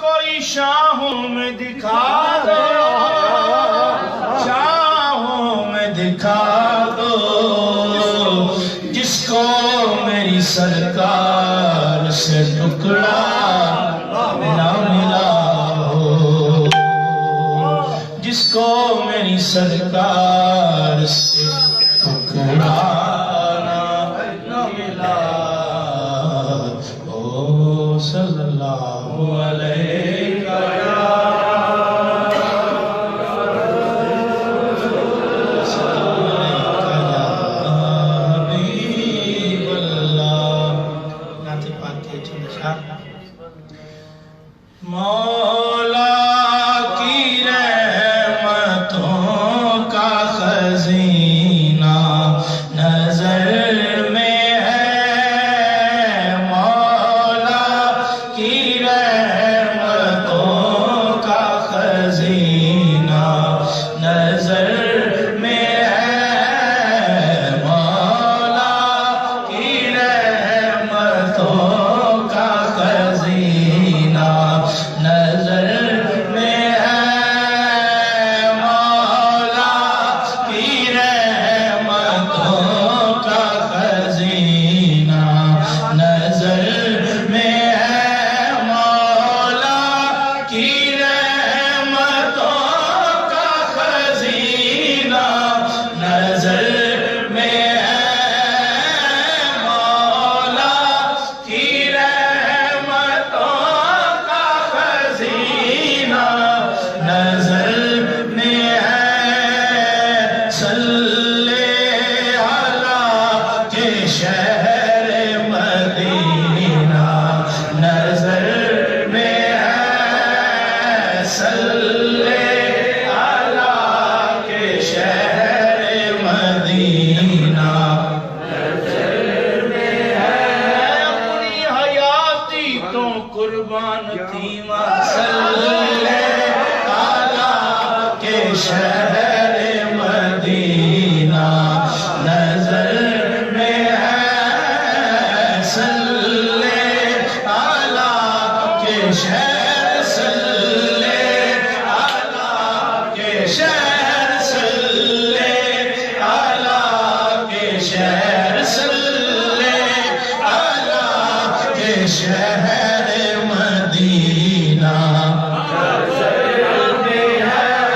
کوئی شاہوں میں دکھا دو، شاہوں میں دکھا دو، جس کو میری سرکار سے ٹکڑا نہ ملا ہو، جس کو میری سرکار سے ٹکڑا نہ ملا ہو، صلی اللہ علیہ مولا کی رحمتوں کا خزینہ نظر میں ہے، مولا کی رحمتوں کا خزینہ نظر میں ہے، مولا کی رحمتوں کا خزینہ نظر میں ہے، مولا کی رحمتوں کا خزینہ نظر میں ہے، مولا کی رحمتوں کا خزینہ نظر میں ہے، مولا کی رحمتوں کا خزینہ نظر میں ہے، صلی اللہ کے شہر مدینہ نظر میں ہے، صلی اللہ کے شہر مدینہ نظر میں ہے، اپنی حیاتی تو قربان تھی ماں، صلی اللہ کے شہر مدینہ نظر میں ہے، صلی اللہ کے شہر، صلی اللہ کے شہر، صلی اللہ کے شہر، صلی اللہ کے شہر مدینہ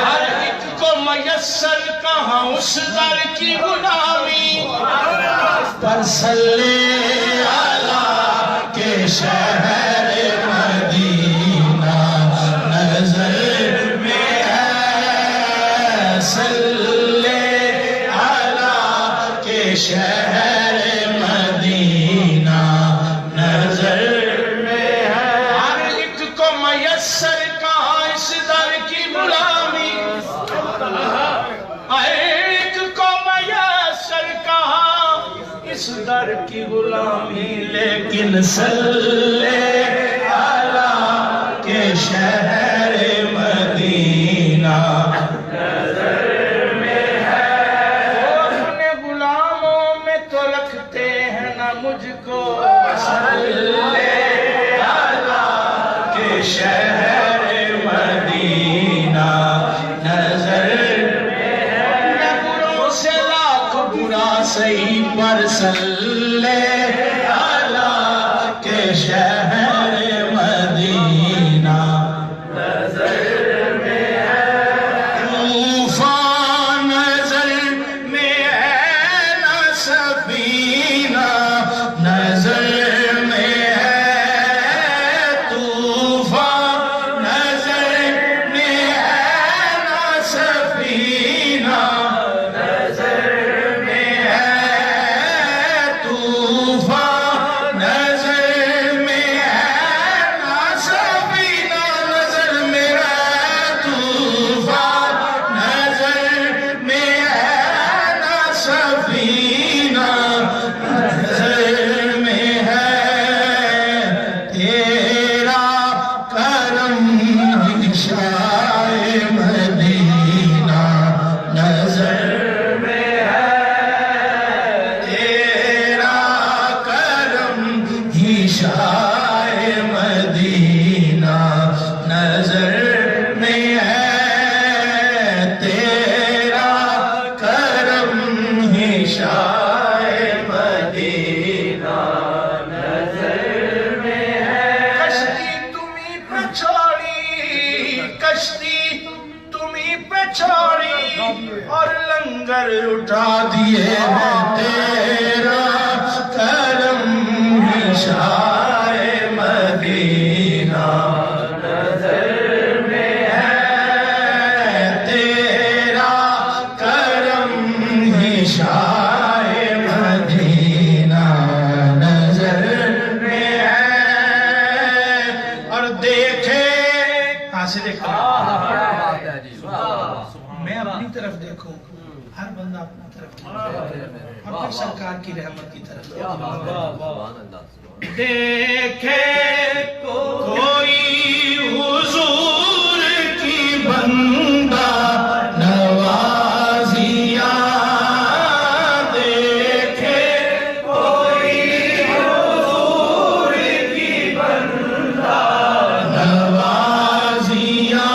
ہر ایک کو میسر کہاں اس در کی غلامی، پر صلی اللہ کے شہر مدینہ نظر میں ہے، صلی اللہ کے شہر مدینہ نظر میں ہے، ہر ایک کو میسر کہاں اس در کی غلامی، ہر ایک کو میسر کہاں اس در کی غلامی، لیکن صلی اللہ کے شہر مدینہ نظر میں ہے، وہ اپنے غلاموں میں تو رکھتے ہیں نہ مجھ کو، صلی اللہ کے شہر مدینہ نظر میں ہے، بروں سے لاکھ برا سہی پر صلی اللہ کے شہر مدینہ نظر میں ہے، طوفان نظر میں ہے نہ سفینہ نظر میں ہے، طوفان لنگر اٹھا دیے ہیں تیرا کرم ہی شاہ مدینہ نظر میں ہے تیرا کرم ہی شاہ مدینہ نظر میں ہے اور دیکھے کہاں سے دیکھا میں اپنی طرف دیکھوں ہر بندہ اپنا طرف اور پھر سرکار کی رحمت کی طرف دیکھے کوئی حضور کی بندہ نوازیاں دیکھے کوئی حضور کی بندہ نوازیاں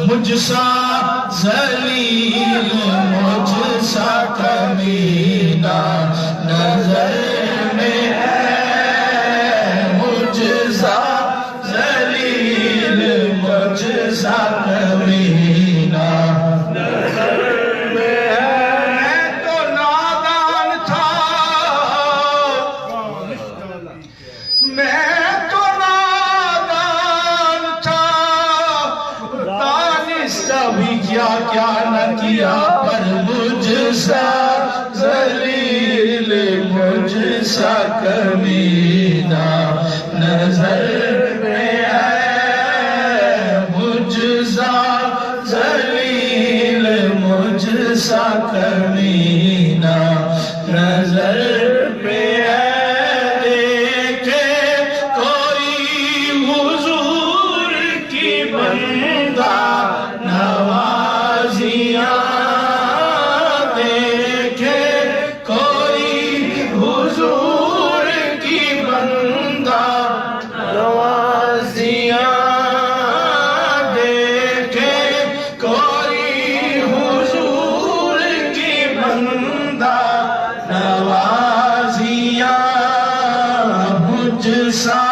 مجھ سا ذلیل مجھ سا کمینہ نظر میں ہے مجھ سا ذلیل مجھ سا کمینہ نظر میں ہے میں تو نادان تھا میں تو نادان تھا بھی کیا کیا نہ کیا پر مجھ سا ذلیل مجھ سا کمینہ نظر میں ہے مجھ سا ذلیل مجھ سا کمینہ نظر میں ہے دیکھے کوئی حضور کی بندہ نوازیاں دیکھے کوئی حضور کی بندہ نوازیاں دیکھے کوئی حضور کی بندہ نوازیاں مجھ سا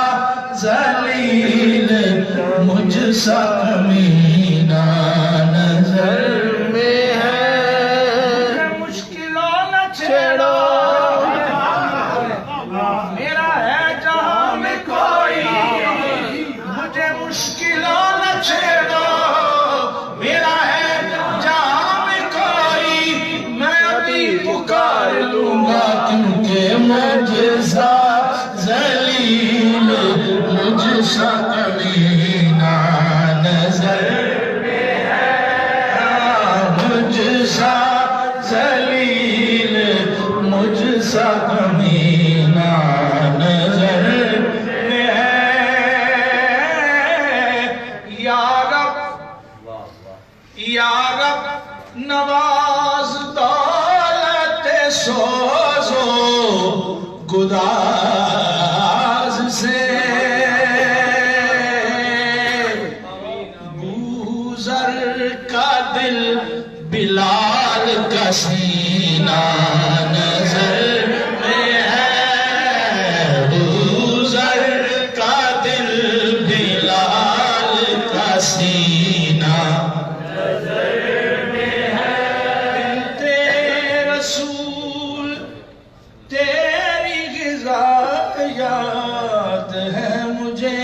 ذلیل مجھ سا کمینہ نظر میں ہے مشکلوں نہ چھیڑو میرا ہے جہاں میں کوئی مجھے مشکلوں نہ چھیڑو میرا ہے جہاں میں کوئی میں ابھی پکار لوں گا کیونکہ مجھ سا ذلیل مجھ سا کمینہ نظر مجھ سا ذلیل مجھ سا کمینہ نظر میں ہے یا رب نواز دولت سوزو گداز سے کا دل بلال کا سینہ نظر میں ہے حضور کا دل بلال کا سینہ نظر میں ہے بنتے رسول تیری غذا یاد ہے مجھے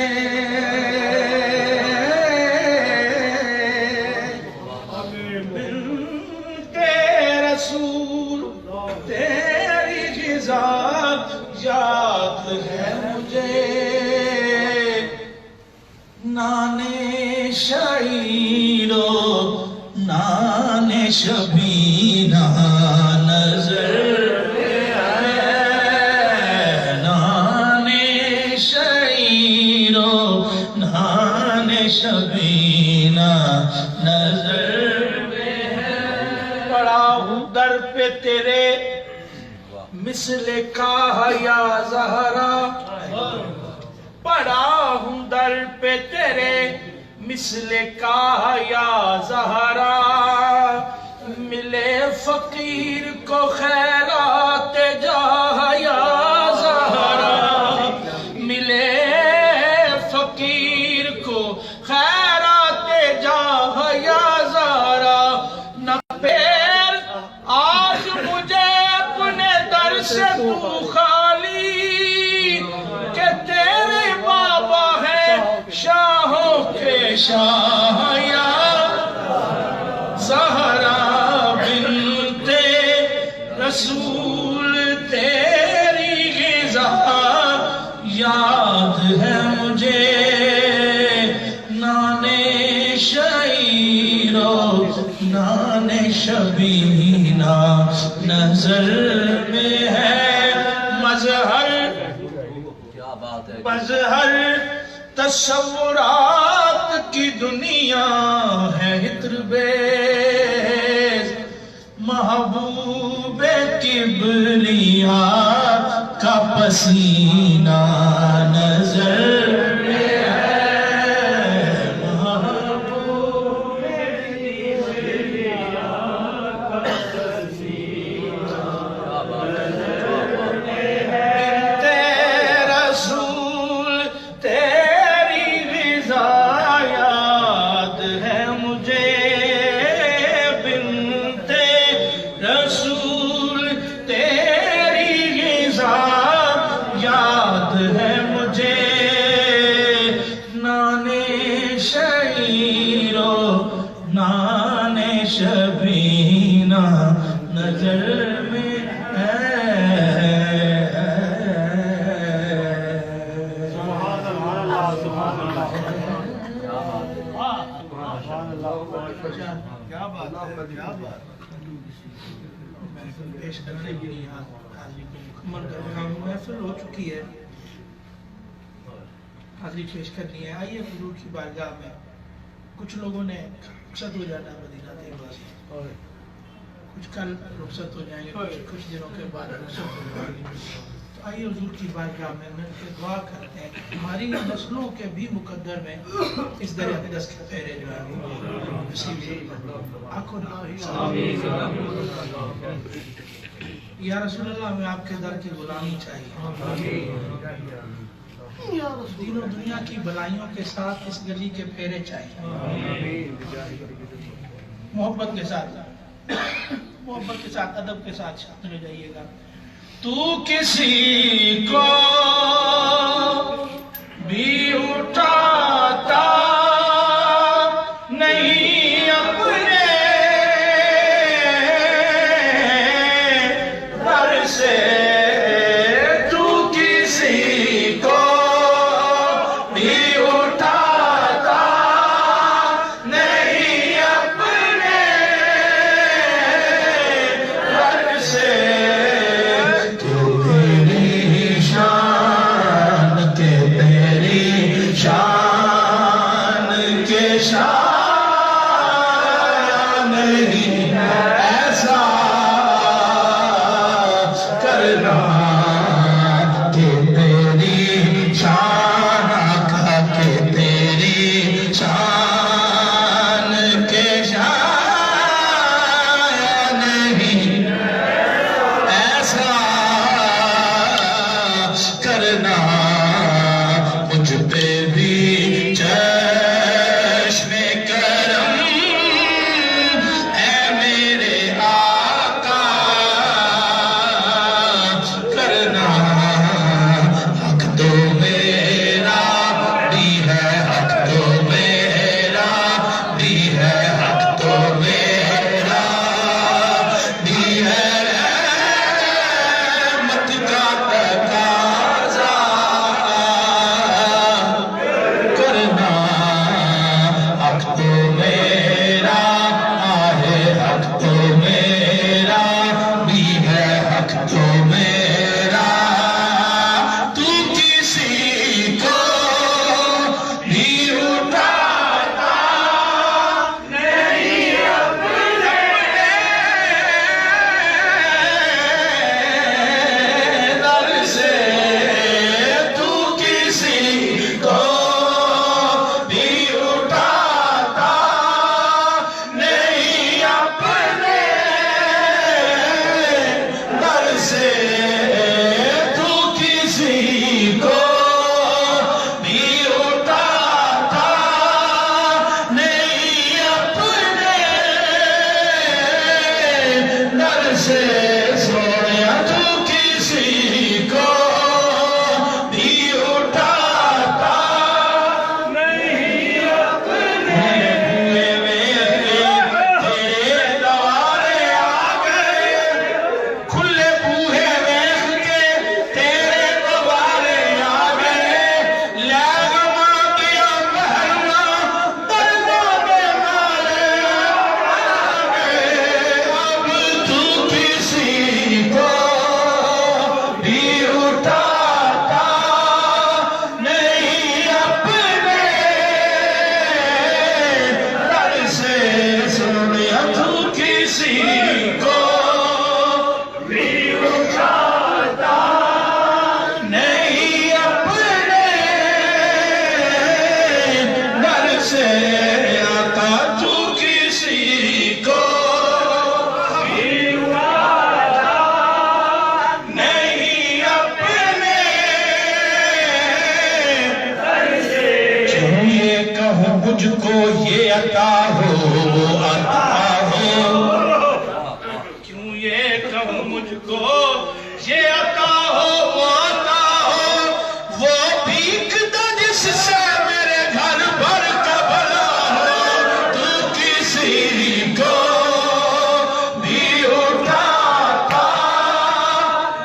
تیری غذا یاد ہے مجھے نانے شعیرو نانے شبینہ نظر میں ہے نانے شعیرو نانے شبینہ نظر در پہ تیرے مثل کا یا زہرا پڑا ہوں در پہ تیرے مثل کا یا زہرا ملے فقیر کو خیرات جاہ یا زہرا ملے فقیر کو خیرات جاہ یا زہرا نہ پیر آج مجھے اپنے در سے تو خالی کہ تیرے بابا ہے شاہوں کے شاہ یا زہرا بنت رسول تیری غذا یاد ہے مجھے نانے شعیرو نانے شبینہ نظر میں ہے مظہر تصورات کی دنیا ہے عطر بیز محبوب کبریا کا پسینہ نظر میں ہے محبوب کبریا کا پسینہ رسول تیری رضا یاد ہے مجھے بنت رسول تیری رضا یاد ہے مجھے نانے شعیرو نانے شبینہ نظر میں کیا بات پیش کرنے کے لیے حاضری کو مکمل کر رہا ہوں محفل ہو چکی ہے حاضری پیش کرنی ہے آئیے حضور کی بارگاہ میں کچھ لوگوں نے رخصت ہو جانا مدینہ طیبہ سے کچھ کل رخصت ہو جائیں گے کچھ دنوں کے بعد رخصت ہو جائیں گے تو آئیے حضور کی بارگاہ میں مل کے دعا کرتے ہیں ہماری نسلوں کے بھی مقدر میں اس در اقدس کے پھیرے جو ہیں آنکھوں یا رسول اللہ ہمیں آپ کے در کی غلامی چاہیے دین و دنیا کی بلائیوں کے ساتھ اس گلی کے پھیرے چاہیے محبت کے ساتھ ادب کے ساتھ شامل ہو جائیے گا تو کسی کو بھی اٹھاتا نہیں اپنے در سے تو کسی کو بھی اٹھاتا نہیں اپنے در سے مجھ کو یہ عطا ہو وہ عطا ہو، کیوں یہ کہوں مجھ کو یہ عطا ہو وہ عطا ہو، وہ بھیک دو جس سے میرے گھر بھر کا بھلا ہو، تو کسی کو بھی اٹھاتا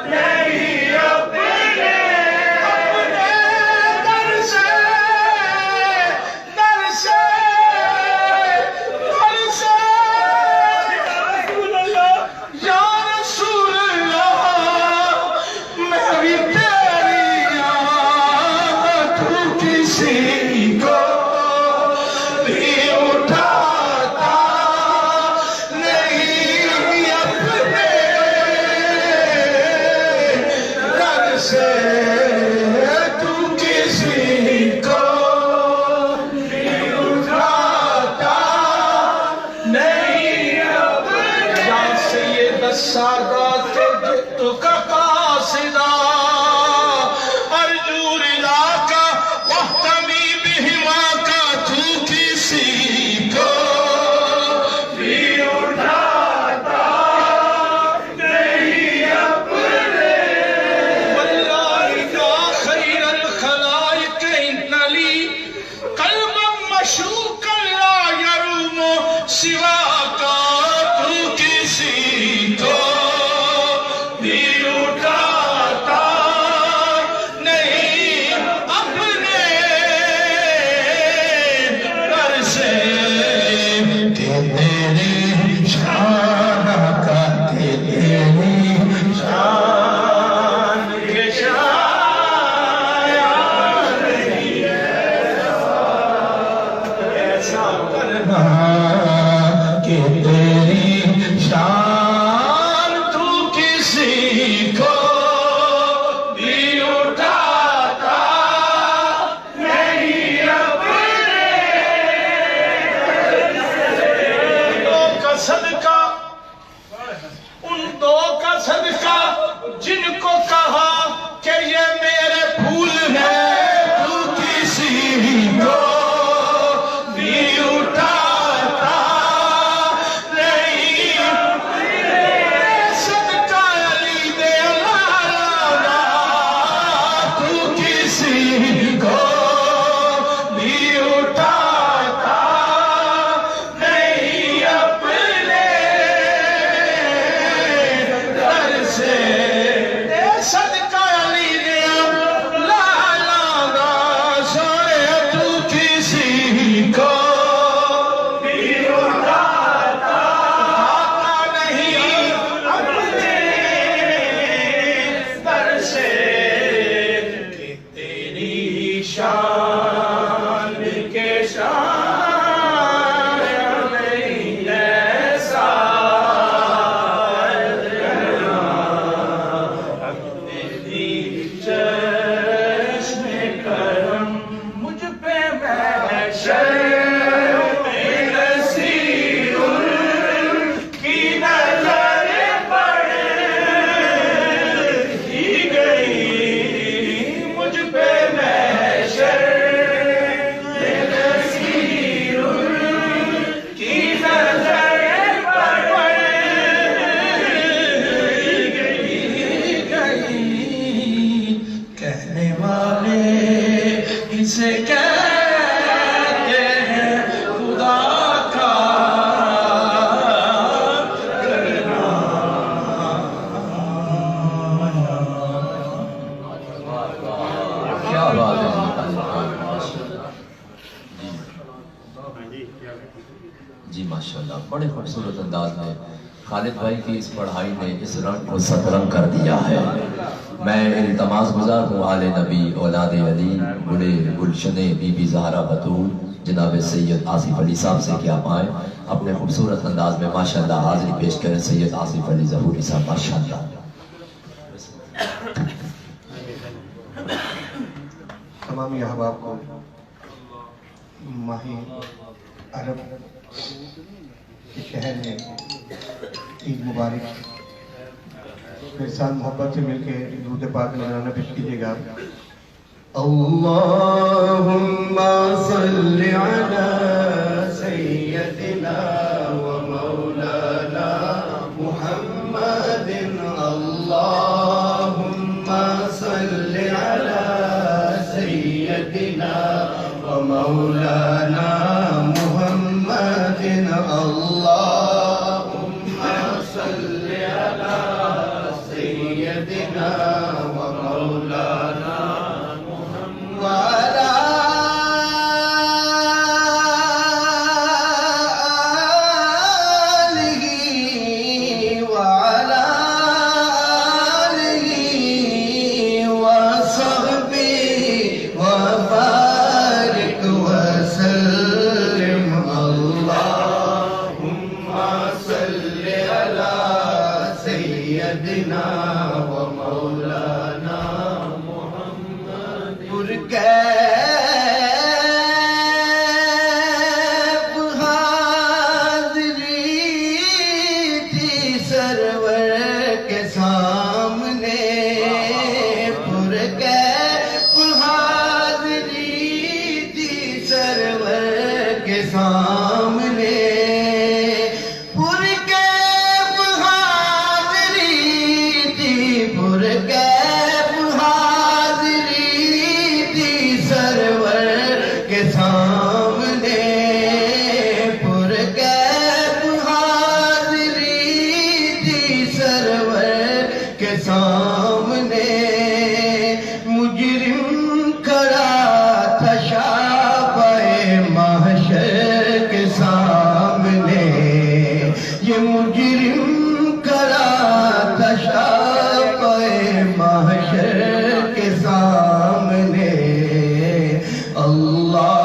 نہیں اپنے در سے، در سے، در سے، یا رسول اللہ میں بھی تیری آمد، تو کسی کو بھی اٹھاتا نہیں اپنے در سے، تو کسی کو بھی اٹھاتا نہیں اپنے، یا سید السادات جئت کا قاصدا ارجو رضا کا واحتمی بہما کا، تو کسی کو بھی اٹھاتا نہیں اپنے، واللہ یا خیر الخلائق ان لی قلبا مشوقا لا یروم سواک، تو کسی کو بھی اٹھاتا نہیں اپنے در سے، کہ تیری شان کا، کہ تیری شان کے شان نہیں ایسا کرنا کہ تیری شان تو کسی کو بھی اٹھاتا نہیں اپنے، دو کا صدقہ، ان دو کا صدقہ جن کو کہا کہ یہ میرے پھول ہیں، تو کسی کو بھی اٹھاتا نہیں اپنے، صدقہ علی دے لالا، تو کسی کو بھی اٹھاتا نہیں اپنے در سے، صدقہ علی دے لالا سونے، تو کسی کو بھی اٹھاتا نہیں اپنے در سے، کہ تیری شان کے شان نہیں ایسا تیری چشم کرم مجھ پہ محشر میں نصیر کی نظر پڑ ہی گئی، مجھ پہ محشر میں نصیر کی نظر پڑ ہی گئی، کہنے والے اسے کہتے ہیں خدا کا کرنا، کیا بات ہے جی، ماشاءاللہ بڑے خوبصورت انداز میں خالد بھائی کی اس پڑھائی نے اس رنگ کو ست رنگ کر دیا ہے۔ میں التماس گزار ہوں آل نبی اولاد علی بڑے گلشن بی بی زہرا بطول جناب سید آصف علی صاحب سے کہ آپ آئیں اپنے خوبصورت انداز میں ماشاءاللہ حاضری پیش کریں۔ سید آصف علی ظہوری صاحب ماشاءاللہ۔ تمام احباب کو ماہ عرب کے شہر میں عید مبارک۔ میرے ساتھ محبت سے مل کے درود پاک نذرانہ پیش کیجیے گا۔ اللهم صل على سيدنا ومولانا محمد اللهم صل على سيدنا ومولانا محمد اللهم صل على سيدنا ومولانا وعلى آله وعلى آله وصحبه وبارك وسلم اللهم صل على سيدنا ومولانا پرکیف حاضری تھی سرور کے سامنے پرکیف حاضری تھی سرور کے سامنے پرکیف حاضری تھی پرکیف سرور کے سامنے پرکیف حاضری تھی سرور کے سامنے مجرم کھڑا تھا شافع محشر کے سامنے یہ مجرم کھڑا تھا شافع محشر کے سامنے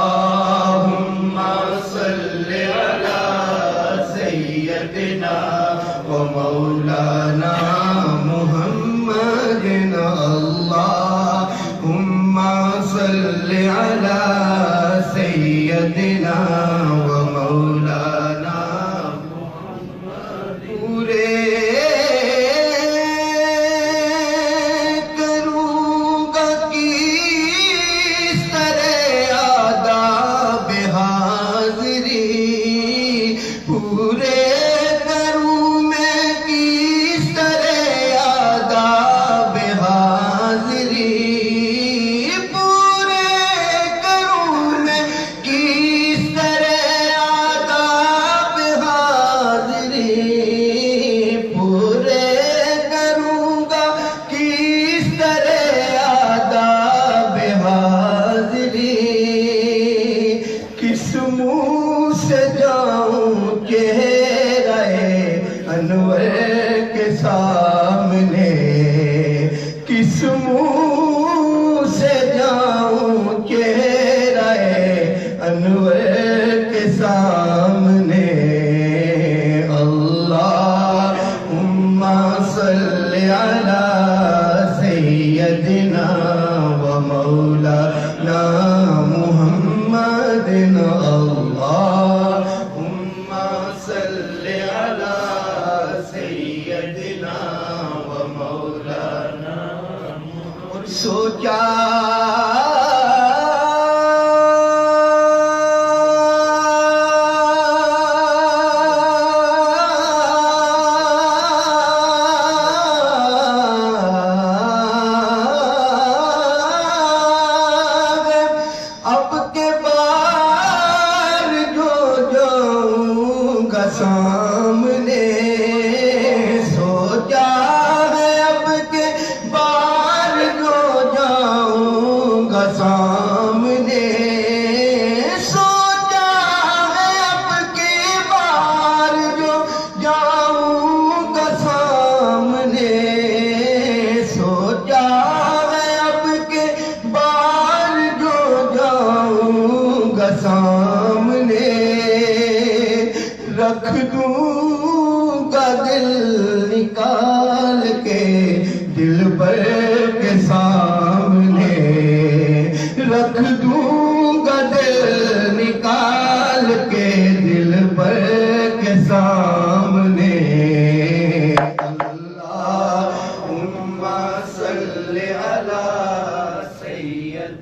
اللهم صل على سيدنا ومولانا محمد اللهم صل على سيدنا ومولانا پورے انور کے سامنے کس منہ سے جاؤں چہرہ انور کے سامنے اللہم صل علی سیدنا و مولانا محمد اللہم صل علی سیدنا و مولانا سوچا اب کے بار جو جاؤں گا سامنے سوچا ہے اب کے بار جو جاؤں گا سامنے سوچا ہے اب کے بار جو جاؤں گا سامنے سوچا ہے اب کے بار جو جاؤں گا سامنے رکھ دوں گا دل نکال کے دلبر کے سامنے رکھ دوں گا دل نکال کے دلبر کے سامنے اللہم صل علی سید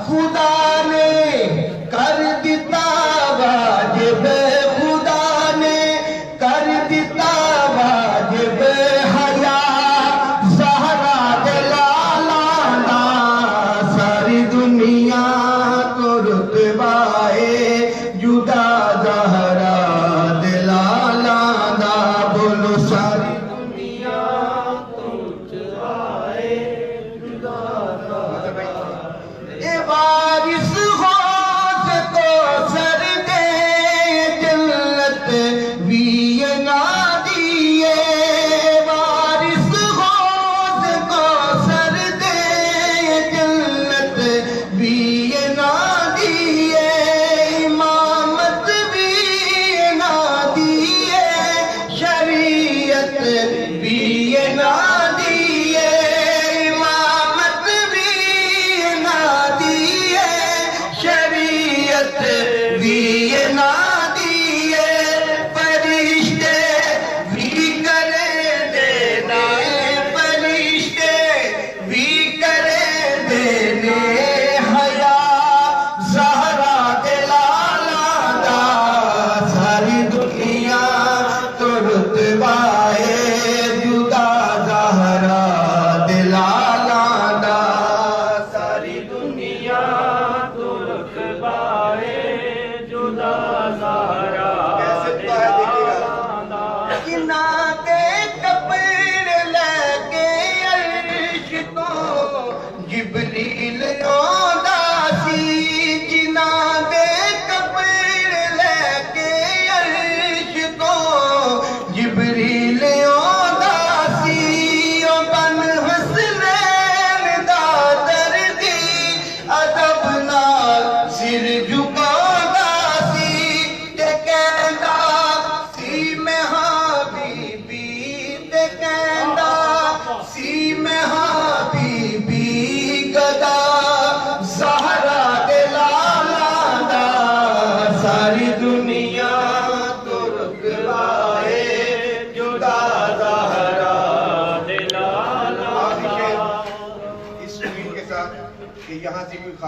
خدا نے کر دیتا واجب